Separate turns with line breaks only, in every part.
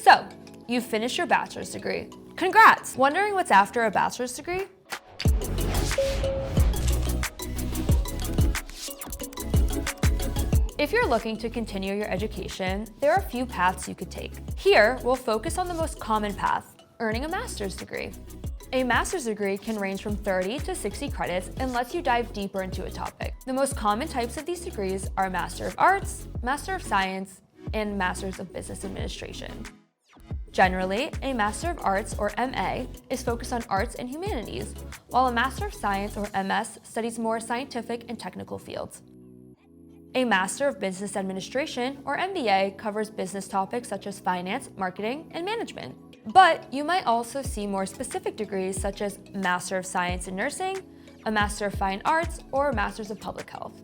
So, you've finished your bachelor's degree. Congrats! Wondering what's after a bachelor's degree? If you're looking to continue your education, there are a few paths you could take. Here, we'll focus on the most common path, earning a master's degree. A master's degree can range from 30 to 60 credits and lets you dive deeper into a topic. The most common types of these degrees are Master of Arts, Master of Science, and Masters of Business Administration. Generally, a Master of Arts, or MA, is focused on arts and humanities, while a Master of Science, or MS, studies more scientific and technical fields. A Master of Business Administration, or MBA, covers business topics such as finance, marketing, and management. But you might also see more specific degrees such as Master of Science in Nursing, a Master of Fine Arts, or a Masters of Public Health.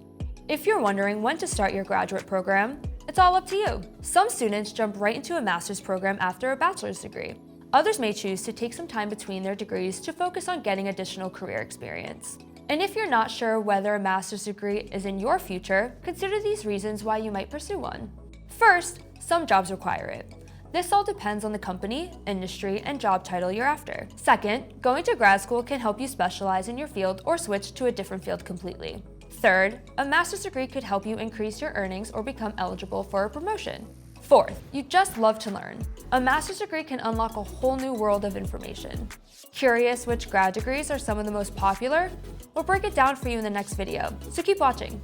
If you're wondering when to start your graduate program, it's all up to you. Some students jump right into a master's program after a bachelor's degree. Others may choose to take some time between their degrees to focus on getting additional career experience. And if you're not sure whether a master's degree is in your future, consider these reasons why you might pursue one. First, some jobs require it. This all depends on the company, industry, and job title you're after. Second, going to grad school can help you specialize in your field or switch to a different field completely. Third, a master's degree could help you increase your earnings or become eligible for a promotion. Fourth, you just love to learn. A master's degree can unlock a whole new world of information. Curious which grad degrees are some of the most popular? We'll break it down for you in the next video, so keep watching.